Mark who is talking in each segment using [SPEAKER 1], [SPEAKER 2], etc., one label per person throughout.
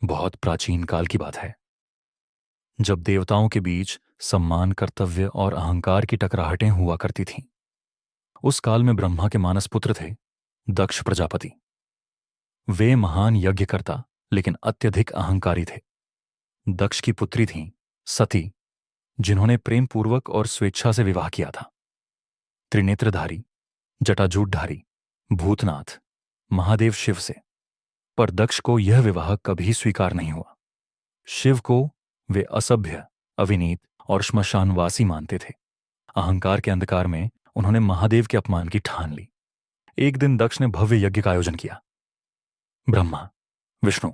[SPEAKER 1] बहुत प्राचीन काल की बात है, जब देवताओं के बीच सम्मान, कर्तव्य और अहंकार की टकराहटें हुआ करती थीं। उस काल में ब्रह्मा के मानस पुत्र थे दक्ष प्रजापति। वे महान यज्ञकर्ता लेकिन अत्यधिक अहंकारी थे। दक्ष की पुत्री थीं सती, जिन्होंने प्रेम पूर्वक और स्वेच्छा से विवाह किया था। त्रिनेत्रधारी, जटाजूटधारी भूतनाथ महादेव शिव से। पर दक्ष को यह विवाह कभी स्वीकार नहीं हुआ। शिव को वे असभ्य, अविनीत और श्मशानवासी मानते थे। अहंकार के अंधकार में उन्होंने महादेव के अपमान की ठान ली। एक दिन दक्ष ने भव्य यज्ञ का आयोजन किया। ब्रह्मा, विष्णु,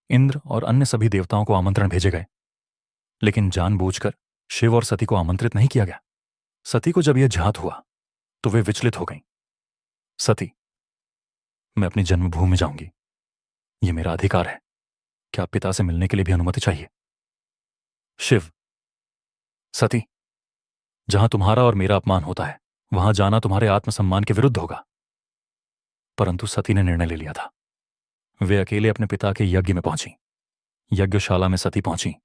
[SPEAKER 1] इंद्र और अन्य सभी देवताओं को आमंत्रण भेजे गए, लेकिन जानबूझकर शिव और सती को आमंत्रित नहीं किया गया। सती को जब यह ज्ञात हुआ तो वे विचलित हो गईं। सती, मैं अपनी जन्मभूमि में जाऊंगी। यह मेरा अधिकार है। क्या पिता से मिलने के लिए भी अनुमति चाहिए? शिव, सती, जहां तुम्हारा और मेरा अपमान होता है वहां जाना तुम्हारे आत्मसम्मान के विरुद्ध होगा। परंतु सती ने निर्णय ले लिया था। वे अकेले अपने पिता के यज्ञ में पहुंची। यज्ञशाला में सती पहुंची,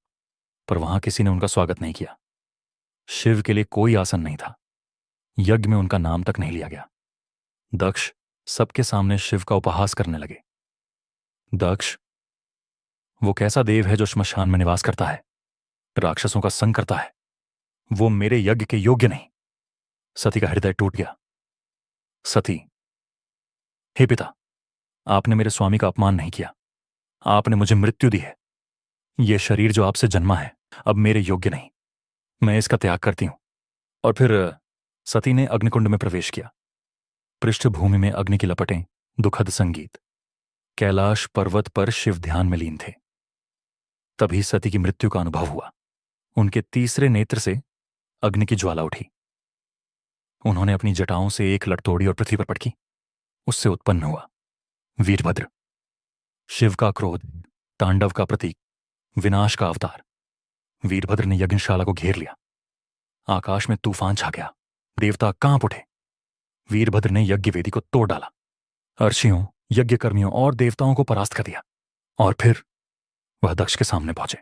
[SPEAKER 1] पर वहां किसी ने उनका स्वागत नहीं किया। शिव के लिए कोई आसन नहीं था। यज्ञ में उनका नाम तक नहीं लिया गया। दक्ष सबके सामने शिव का उपहास करने लगे। दक्ष, वो कैसा देव है जो श्मशान में निवास करता है, राक्षसों का संग करता है? वो मेरे यज्ञ के योग्य नहीं। सती का हृदय टूट गया। सती, हे पिता, आपने मेरे स्वामी का अपमान नहीं किया। आपने मुझे मृत्यु दी है। यह शरीर जो आपसे जन्मा है अब मेरे योग्य नहीं। मैं इसका त्याग करती हूं। और फिर सती ने अग्निकुंड में प्रवेश किया। पृष्ठभूमि में अग्नि की लपटें, दुखद संगीत। कैलाश पर्वत पर शिव ध्यान में लीन थे। तभी सती की मृत्यु का अनुभव हुआ। उनके तीसरे नेत्र से अग्नि की ज्वाला उठी। उन्होंने अपनी जटाओं से एक लट तोड़ी और पृथ्वी पर पटकी। उससे उत्पन्न हुआ वीरभद्र, शिव का क्रोध, तांडव का प्रतीक, विनाश का अवतार। वीरभद्र ने यज्ञशाला को घेर लिया। आकाश में तूफान छा गया। देवता कांप उठे। वीरभद्र ने यज्ञ वेदी को तोड़ डाला, अर्षियों, यज्ञकर्मियों और देवताओं को परास्त कर दिया। और फिर वह दक्ष के सामने पहुंचे।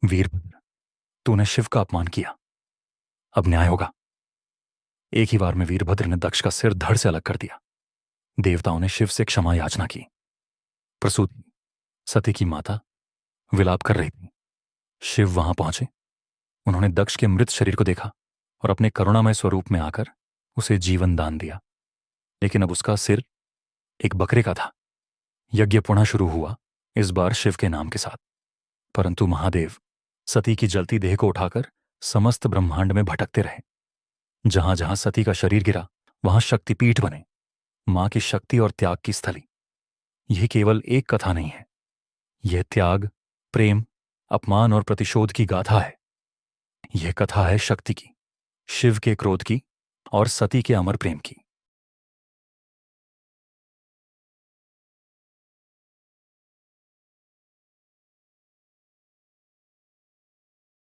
[SPEAKER 1] वीरभद्र, तूने शिव का अपमान किया, अब न्याय होगा। एक ही बार में वीरभद्र ने दक्ष का सिर धड़ से अलग कर दिया। देवताओं ने शिव से क्षमा याचना की। प्रसूति, सती की माता, विलाप कर रही थी। शिव वहां पहुंचे। उन्होंने दक्ष के मृत शरीर को देखा और अपने करुणामय स्वरूप में आकर उसे जीवन दान दिया। लेकिन अब उसका सिर एक बकरे का था। यज्ञ पुनः शुरू हुआ, इस बार शिव के नाम के साथ। परंतु महादेव सती की जलती देह को उठाकर समस्त ब्रह्मांड में भटकते रहे। जहां जहां सती का शरीर गिरा वहां शक्तिपीठ बने, मां की शक्ति और त्याग की स्थली। यह केवल एक कथा नहीं है, यह त्याग, प्रेम, अपमान और प्रतिशोध की गाथा है। यह कथा है शक्ति की, शिव के क्रोध की और सती के अमर प्रेम की।